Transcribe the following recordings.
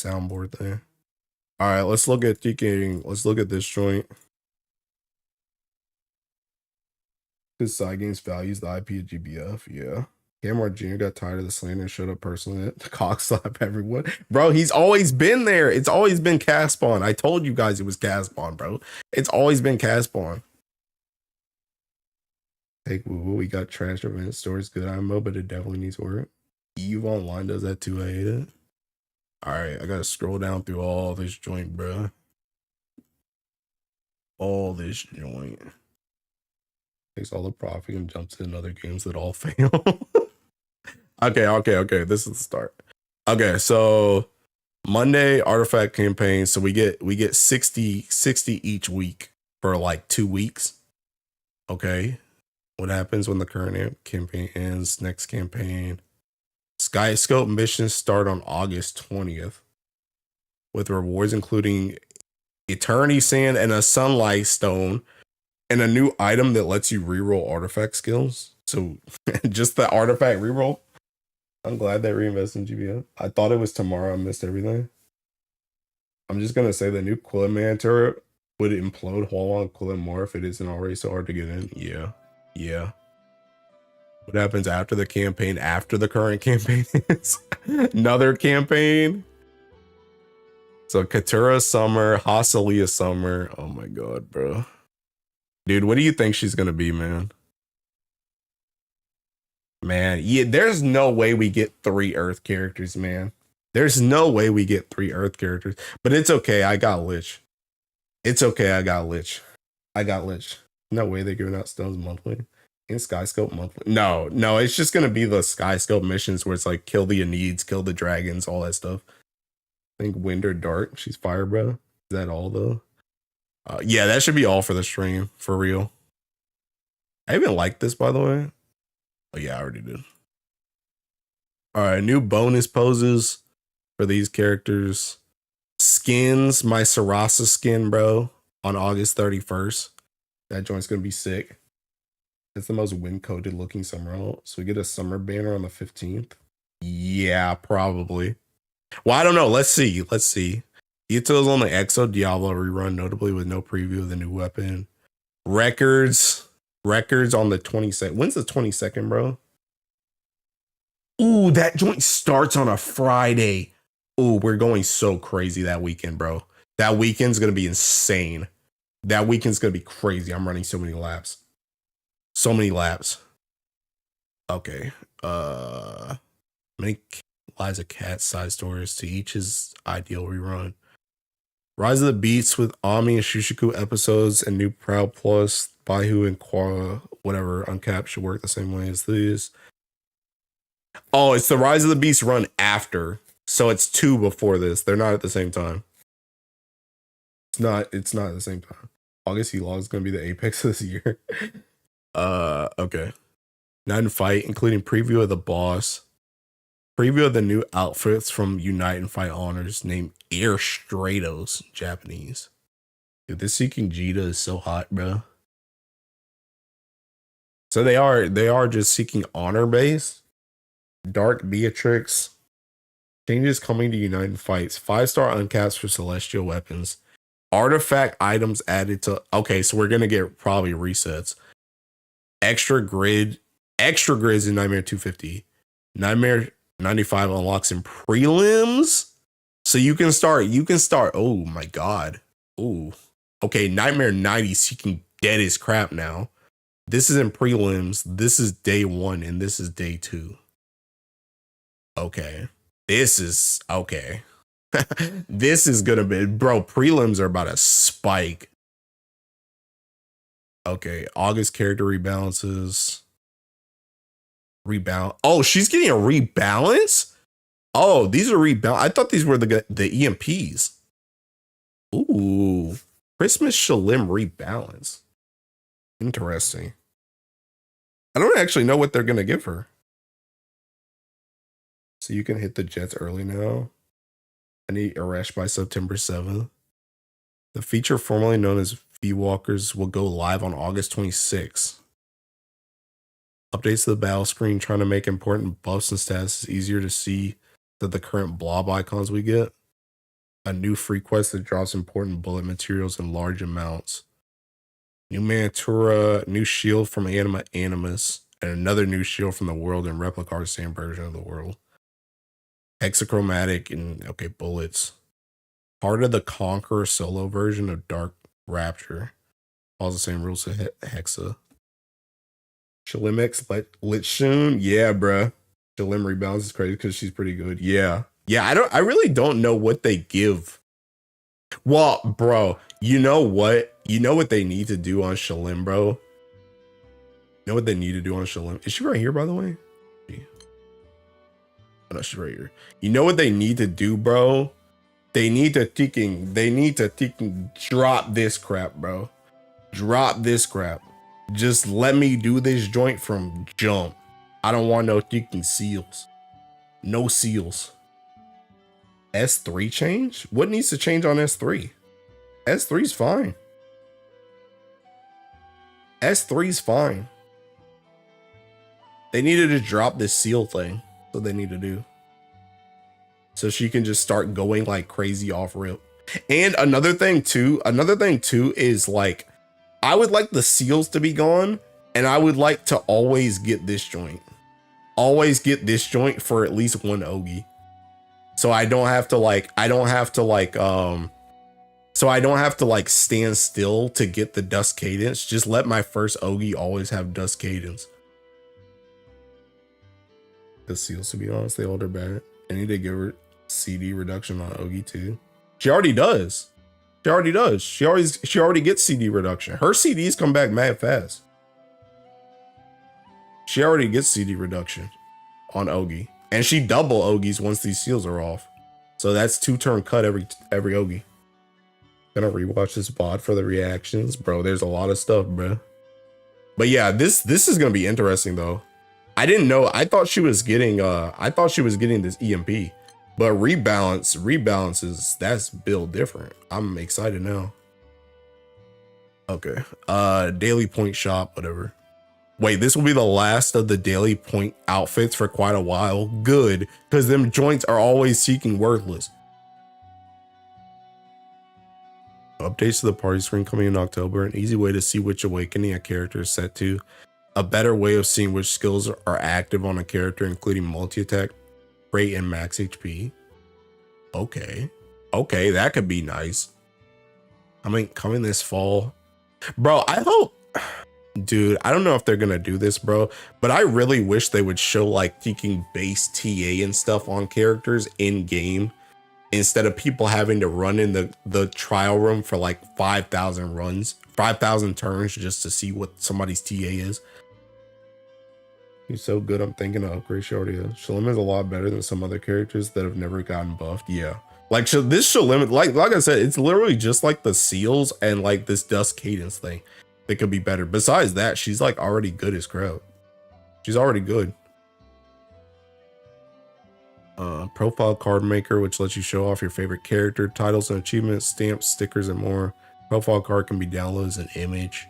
soundboard thing. All right, let's look at DKing. Let's look at this joint. This side games values the IP of GBF. Yeah. Cameron Jr. got tired of the slander and showed up personally to cock slap everyone. Bro, he's always been there. It's always been Caspon. I told you guys it was Caspon, bro. It's always been Caspon. Take woo. We got trash event stores, good IMO, but it definitely needs work. Eve Online does that too. I hate it. All right, I gotta scroll down through all this joint, bro. All this joint. Takes all the profit and jumps in other games that all fail. Okay. This is the start. Okay, so Monday artifact campaign. So we get 60 each week for like 2 weeks. Okay. What happens when the current campaign ends? Next campaign. Skyscope missions start on August 20th with rewards including Eternity Sand and a Sunlight Stone and a new item that lets you reroll artifact skills. So just the artifact reroll. I'm glad they reinvested in GBF. I thought it was tomorrow. I missed everything. I'm just going to say the new Quilliman turret would implode while on Quillen more if it isn't already so hard to get in. Yeah. What happens after the campaign, after the current campaign is? Another campaign? So Katura Summer, Hasalia Summer. Oh my god, bro. Dude, what do you think she's going to be, man? Man, yeah, there's no way we get 3 Earth characters, man. There's no way we get 3 Earth characters. But it's okay, I got Lich. It's okay, I got Lich. No way they're giving out stones monthly. In Skyscope monthly. No, it's just gonna be the Skyscope missions where it's like kill the Anids, kill the dragons, all that stuff. I think Wind or Dark, she's fire, bro. Is that all though? Yeah, that should be all for the stream, for real. I even like this, by the way. Oh yeah, I already did. All right, new bonus poses for these characters. Skins, my Sarasa skin, bro, on August 31st. That joint's gonna be sick. It's the most wind-coated looking summer alt. So we get a summer banner on the 15th. Yeah, probably. Well, I don't know. Let's see. Ito's on the Exo Diablo rerun, notably with no preview of the new weapon. Records on the 22nd. When's the 22nd, bro? Ooh, that joint starts on a Friday. Ooh, we're going so crazy that weekend, bro. That weekend's going to be insane. That weekend's going to be crazy. I'm running so many laps. Okay. Make Liza Cat side stories to each his ideal rerun. Rise of the Beasts with Ami and Shushiku episodes and new Proud Plus, Baihu and Quara, whatever, uncapped should work the same way as these. Oh, it's the Rise of the Beast run after. So it's 2 before this. They're not at the same time. It's not at the same time. August Elog is gonna be the apex of this year. Okay. Night and Fight, including preview of the boss. Preview of the new outfits from Unite and Fight Honors named Air Stratos, Japanese. Dude, this Seeking Jita is so hot, bro. So they are just seeking honor base. Dark Beatrix. Changes coming to Unite and Fights. 5-star uncaps for celestial weapons. Artifact items added to. Okay, so we're gonna get probably resets. Extra grids in Nightmare 250. Nightmare 95 unlocks in prelims. So you can start. Oh my god. Ooh. Okay, Nightmare 90 seeking dead as crap now. This is in prelims. This is day 1 and this is day 2. Okay. This is okay. This is gonna be, bro, prelims are about to spike. Okay, August character rebalances. Oh, she's getting a rebalance? Oh, these are rebalance. I thought these were the EMPs. Ooh, Christmas Shalem rebalance. Interesting. I don't actually know what they're gonna give her. So you can hit the jets early now. I need Arash by September 7th. The feature formerly known as V-Walkers will go live on August 26th. Updates to the battle screen trying to make important buffs and statuses easier to see than the current blob icons we get. A new free quest that drops important bullet materials in large amounts. New Mantura, new shield from Anima Animus, and another new shield from the world and replica the same version of the world. Hexachromatic and okay, bullets. Part of the Conqueror solo version of Dark Rapture. All the same rules as Hexa. Shalem X Lit Soon. Yeah, bruh. Shalem rebalance is crazy because she's pretty good. Yeah. Yeah, I really don't know what they give. Well, bro, you know what? You know what they need to do on Shalem, bro? You know what they need to do on Shalem? Is she right here, by the way? Oh, no, she's right here. You know what they need to do, bro? They need to drop this crap, bro. Drop this crap. Just let me do this joint from jump. I don't want no ticking seals. No seals. S3 change? What needs to change on S3? S3's fine. S3's fine. They needed to drop this seal thing. That's what they need to do. So she can just start going like crazy off rip. And another thing too is like, I would like the seals to be gone, and I would like to always get this joint. Always get this joint for at least one Ogi. So I don't have to stand still to get the dust cadence. Just let my first Ogi always have dust cadence. The seals, to be honest, they hold her back. I need to give her CD reduction on Ogi too. She already does. She already gets CD reduction. Her CDs come back mad fast. She already gets CD reduction on Ogi. And she double Ogis once these seals are off. So that's 2-turn cut every Ogi. Gonna rewatch this VOD for the reactions. Bro, there's a lot of stuff, bro. But yeah, this is gonna be interesting though. I didn't know. I thought she was getting this EMP. But rebalances, that's built different. I'm excited now. Okay. Daily point shop, whatever. Wait, this will be the last of the daily point outfits for quite a while. Good, because them joints are always seeking worthless. Updates to the party screen coming in October. An easy way to see which awakening a character is set to. A better way of seeing which skills are active on a character, including multi-attack, rate, and max HP. Okay, that could be nice. I mean, coming this fall. Bro, I hope... Dude, I don't know if they're gonna do this, bro, but I really wish they would show like taking base TA and stuff on characters in game instead of people having to run in the trial room for like 5,000 runs, 5,000 turns just to see what somebody's TA is. He's so good, I'm thinking of upgrade Shardia. Shalem is a lot better than some other characters that have never gotten buffed. Yeah, like this Shalem, like I said, it's literally just like the seals and like this dust cadence thing. It could be better. Besides that, she's like already good as crowd. She's already good. Profile card maker, which lets you show off your favorite character, titles and achievements, stamps, stickers, and more. Profile card can be downloaded as an image.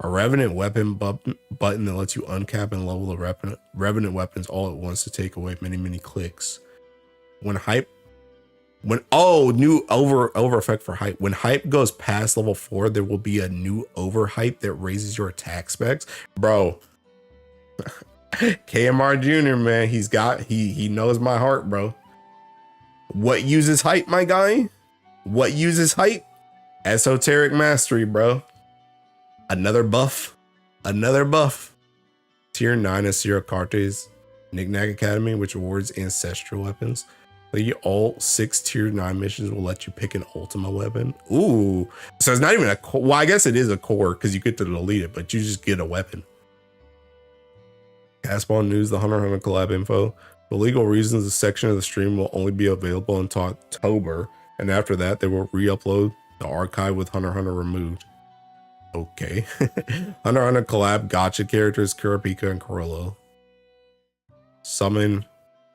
A revenant weapon button that lets you uncap and level the revenant weapons all at once to take away many clicks. New over effect for hype. When hype goes past level 4, there will be a new over hype that raises your attack specs. Bro, KMR Jr., man, he knows my heart, bro. What uses hype, my guy? What uses hype? Esoteric Mastery, bro. Another buff. Tier 9 of Sierra Carte's Knickknack Academy, which awards ancestral weapons. All 6 tier 9 missions will let you pick an Ultima weapon. Ooh, so it's not even a core. Well, I guess it is a core because you get to delete it, but you just get a weapon. Castball News, the Hunter x Hunter collab info. For legal reasons, the section of the stream will only be available until October, and after that, they will re-upload the archive with Hunter x Hunter removed. Okay. Hunter x Hunter collab gotcha characters, Kurapika and Corello. Summon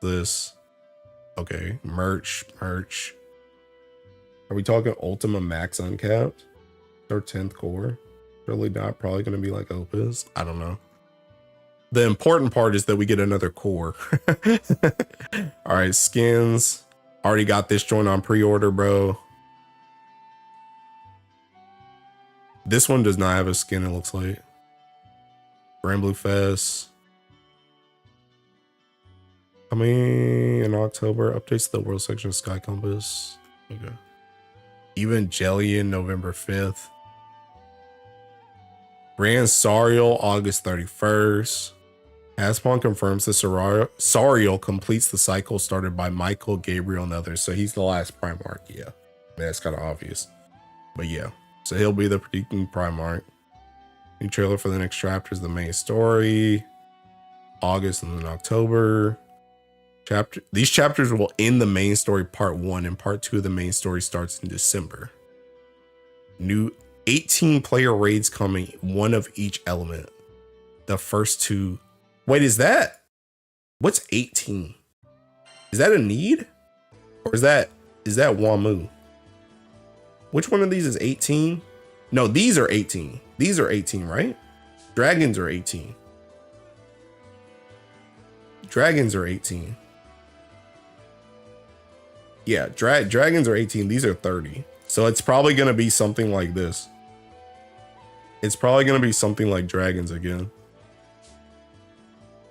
this. Okay, merch. Are we talking Ultima Max Uncapped? Or 10th core? Really not, probably gonna be like Opus. I don't know. The important part is that we get another core. All right, skins. Already got this joint on pre-order, bro. This one does not have a skin, it looks like. Granblue Fest. Coming in October. Updates to the world section of Sky Compass. Okay. Evangelion, November 5th. Grand Sariel, August 31st. Hasbon confirms that Sariel completes the cycle started by Michael, Gabriel, and others. So he's the last Primarch, yeah. That's kind of obvious. But yeah. So he'll be the predicting Primarch. New trailer for the next chapter is the main story. August and then October. These chapters will end the main story part 1, and part 2 of the main story starts in December. New 18 player raids coming, 1 of each element. The first 2. Wait, is that? What's 18? Is that a need? Or is that Wamu? Which one of these is 18? No, these are 18. These are 18, right? Dragons are 18. Dragons are 18. Yeah, dragons are 18. These are 30. So it's probably going to be something like this. It's probably going to be something like dragons again.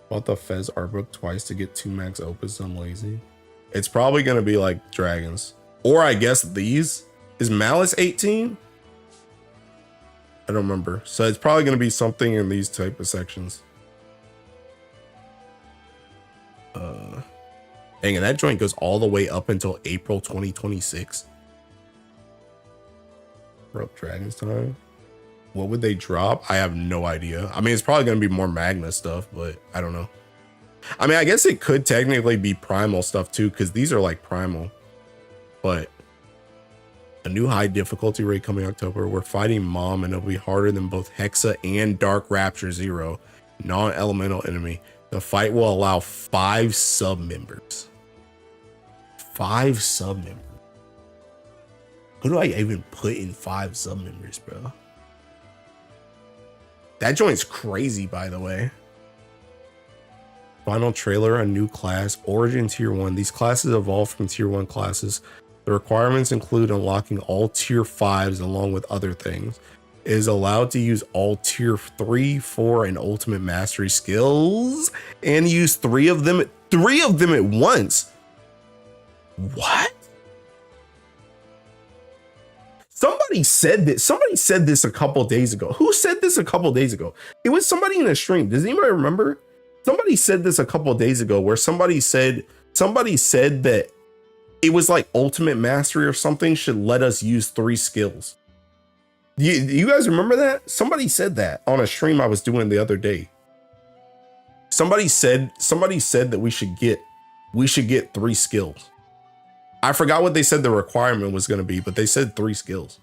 Bought the Fez art book twice to get 2 max opus. I'm lazy. It's probably going to be like dragons. Or I guess these. Is Malice 18? I don't remember. So it's probably going to be something in these type of sections. Dang, and that joint goes all the way up until April 2026. Rope Dragons time. What would they drop? I have no idea. I mean, it's probably going to be more Magna stuff, but I don't know. I mean, I guess it could technically be Primal stuff too, because these are like Primal. But a new high difficulty rate coming October. We're fighting Mom, and it'll be harder than both Hexa and Dark Rapture Zero. Non-elemental enemy. The fight will allow 5 sub-members. 5 sub-members. Who do I even put in 5 sub-members, bro? That joint's crazy, by the way. Final trailer, a new class, Origin Tier 1. These classes evolve from Tier 1 classes. The requirements include unlocking all Tier 5s along with other things. It is allowed to use all Tier 3, 4, and Ultimate Mastery skills and use 3 of them at once. What? Somebody said this a couple days ago. Who said this a couple days ago? It was somebody in a stream. Does anybody remember? Somebody said this a couple days ago where somebody said that it was like Ultimate Mastery or something should let us use 3 skills. You guys remember that? Somebody said that on a stream I was doing the other day. Somebody said that we should get 3 skills. I forgot what they said the requirement was going to be, but they said 3 skills.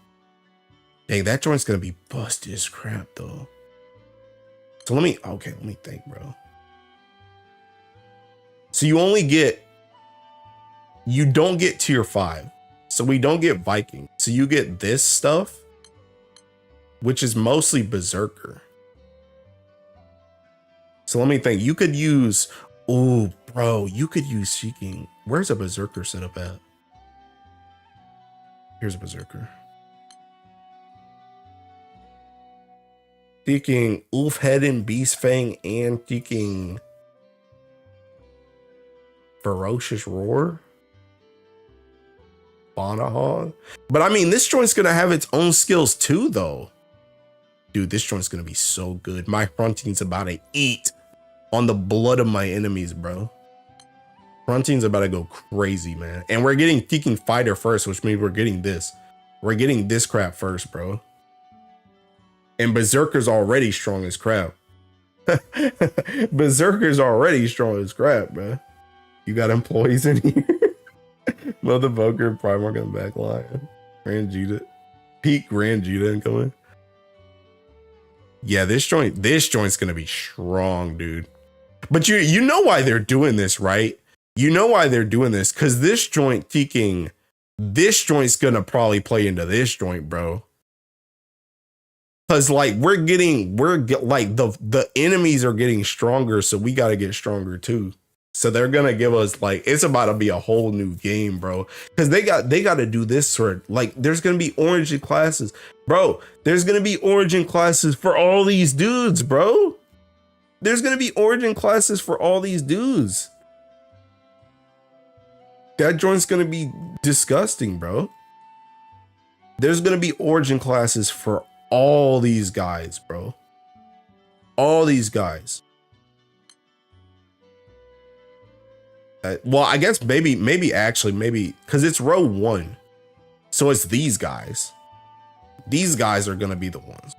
Dang, that joint's going to be busted as crap though. So let me think, bro. So you don't get Tier 5. So we don't get Viking. So you get this stuff, which is mostly Berserker. So let me think. You could use, oh, bro, you could use Seeking. Where's a Berserker setup at? Here's a Berserker. Seeking Ulfhead and Beastfang and seeking Ferocious Roar. Bonahog. But I mean, this joint's gonna have its own skills too, though. Dude, this joint's gonna be so good. My fronting's about to eat on the blood of my enemies, bro. Fronting's about to go crazy, man. And we're getting Seeking Fighter first, which means we're getting this. We're getting this crap first, bro. And Berserker's already strong as crap. Berserker's already strong as crap, bro. You got employees in here. Motherfucker, Primarch on the back line. Grand Judah. Peak Grand Judah incoming. Yeah, this joint's gonna be strong, dude. But you know why they're doing this, right? You know why they're doing this, because this joint's gonna probably play into this joint, bro. Cause like the enemies are getting stronger, so we gotta get stronger too. So they're gonna give us like it's about to be a whole new game, bro. Because they got to do this sort like there's gonna be origin classes, bro. There's gonna be origin classes for all these dudes, bro. There's gonna be origin classes for all these dudes. That joint's gonna be disgusting, bro. There's gonna be origin classes for all these guys, bro. All these guys. Well, I guess maybe because it's row 1. So it's these guys. These guys are gonna be the ones.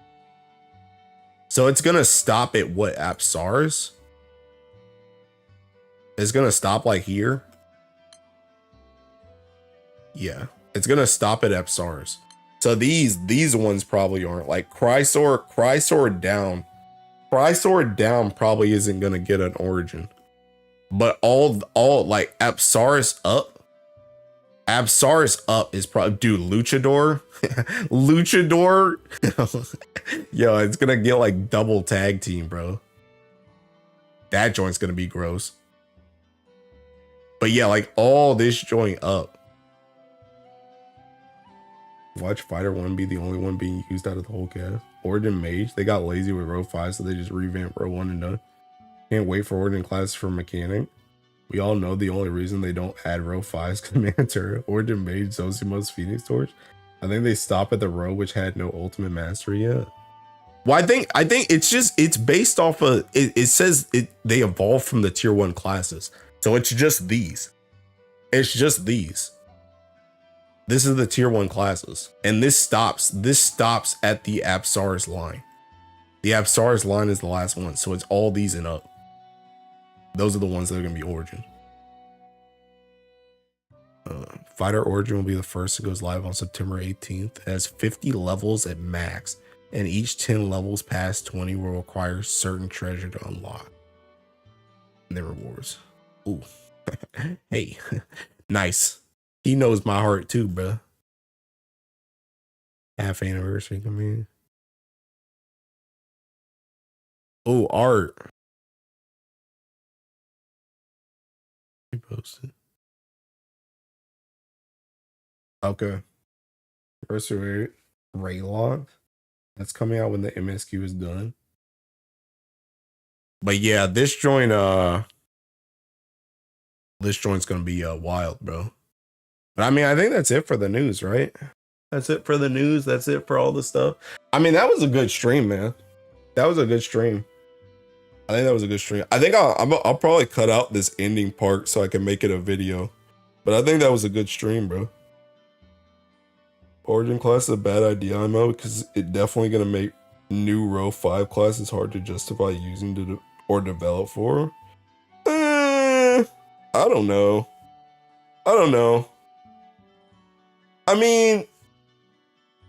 So it's gonna stop at what, Apsars? It's gonna stop like here. Yeah, it's gonna stop at Apsars. So these ones probably aren't like Chrysor down. Chrysor down probably isn't gonna get an origin. But all like Apsars up is probably, dude, Luchador. Luchador. Yo, it's gonna get like double tag team, bro. That joint's gonna be gross. But yeah, like all this joint up. Watch Fighter 1 be the only one being used out of the whole cast. Origin Mage, they got lazy with row 5, so they just revamped row 1 and done. Can't wait for Origin class for mechanic. We all know the only reason they don't add row 5's Command Turret, Origin Mage, Zosima's Phoenix Torch. I think they stop at the row which had no ultimate mastery yet. Well, I think it's based off of it says they evolved from the tier 1 classes. So it's just these. It's just these. This is the tier 1 classes. And this stops at the Apsars line. The Apsars line is the last one. So it's all these and up. Those are the ones that are going to be Origin. Fighter Origin will be the first. It goes live on September 18th. It has 50 levels at max. And each 10 levels past 20 will require certain treasure to unlock. And the rewards. Ooh. Hey. Nice. He knows my heart too, bro. Half anniversary coming in. Oh, art. Posted. Okay. Anniversary Raylog. That's coming out when the MSQ is done. But yeah, this joint's gonna be wild, bro. But I mean, I think that's it for the news, right? That's it for the news. That's it for all the stuff. I mean, that was a good stream, man. That was a good stream. I think that was a good stream. I think I'll probably cut out this ending part so I can make it a video. But I think that was a good stream, bro. Origin class is a bad idea, I know, because it's definitely going to make new row 5 classes hard to justify using or develop for. I don't know. I mean,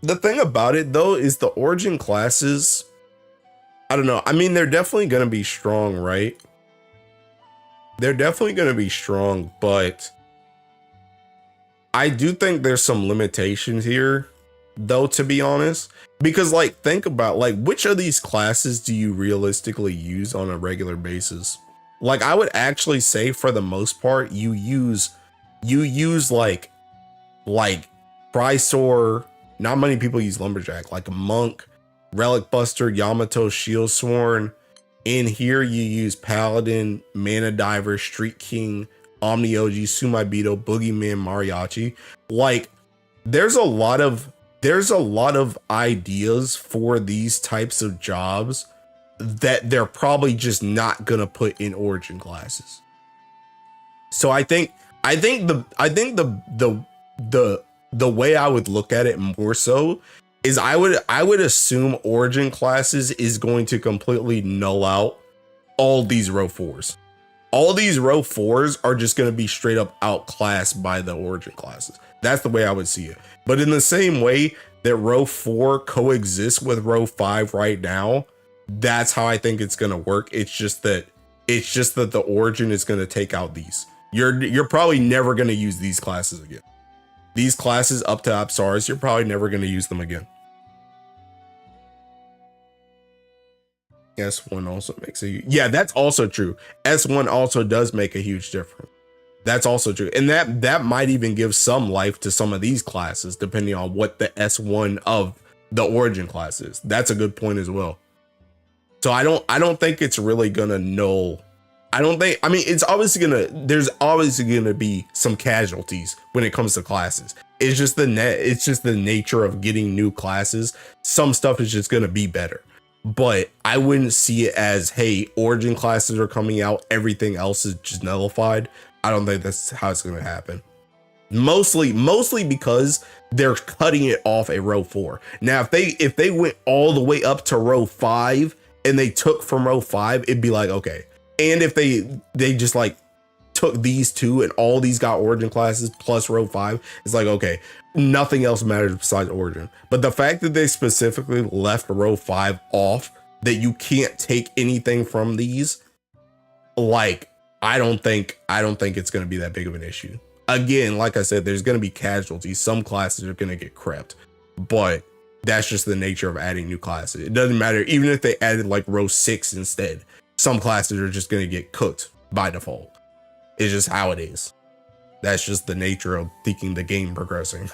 the thing about it, though, is the Origin classes, I don't know. I mean, they're definitely going to be strong, right? They're definitely going to be strong, but I do think there's some limitations here, though, to be honest. Because, like, think about, like, which of these classes do you realistically use on a regular basis? Like, I would actually say, for the most part, you use like Chrysor. Not many people use Lumberjack. Like, Monk, Relic Buster, Yamato, Shield Sworn. In here, you use Paladin, Mana Diver, Street King, Omni OG, Sumaibito, Boogeyman, Mariachi. Like, there's a lot of ideas for these types of jobs that they're probably just not gonna put in Origin classes. So I think the way I would look at it more so is I would assume Origin classes is going to completely null out all these row 4s. All these row 4s are just going to be straight up outclassed by the Origin classes. That's the way I would see it. But in the same way that row 4 coexists with row 5 right now, that's how I think it's going to work. It's just that the Origin is going to take out these. You're probably never going to use these classes again. These classes up to Apsars, you're probably never going to use them again. S1 also makes yeah, that's also true. S1 also does make a huge difference. That's also true. And that might even give some life to some of these classes, depending on what the S1 of the origin class is. That's a good point as well. So I don't think it's really gonna null. I mean, it's obviously there's obviously gonna be some casualties when it comes to classes. It's just the nature of getting new classes. Some stuff is just gonna be better. But I wouldn't see it as, hey, origin classes are coming out, everything else is just nullified. I don't think that's how it's gonna happen. Mostly because they're cutting it off at row 4. Now, if they went all the way up to row 5 and they took from row 5, it'd be like, okay. And if they just like took these two and all these got origin classes plus row 5, it's like, okay, nothing else matters besides origin. But the fact that they specifically left row 5 off, that you can't take anything from these, like, I don't think it's going to be that big of an issue. Again, like I said, there's going to be casualties. Some classes are going to get crept, but that's just the nature of adding new classes. It doesn't matter. Even if they added like row 6 instead, some classes are just going to get cooked by default. It's just how it is. That's just the nature of thinking the game progressing.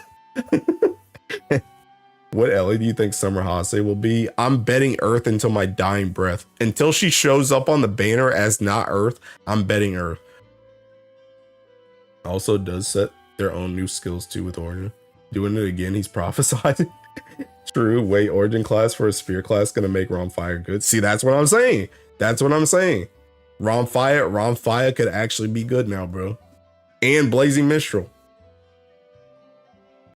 What Ellie do you think Summer Hase will be? I'm betting Earth until my dying breath. Until she shows up on the banner as not Earth, I'm betting Earth. Also does set their own new skills too with Origin. Doing it again, he's prophesied. True, wait, Origin class for a Sphere class gonna make Rom Fire good. See, that's what I'm saying. That's what I'm saying. Rom Fire could actually be good now, bro. And Blazing Mistral.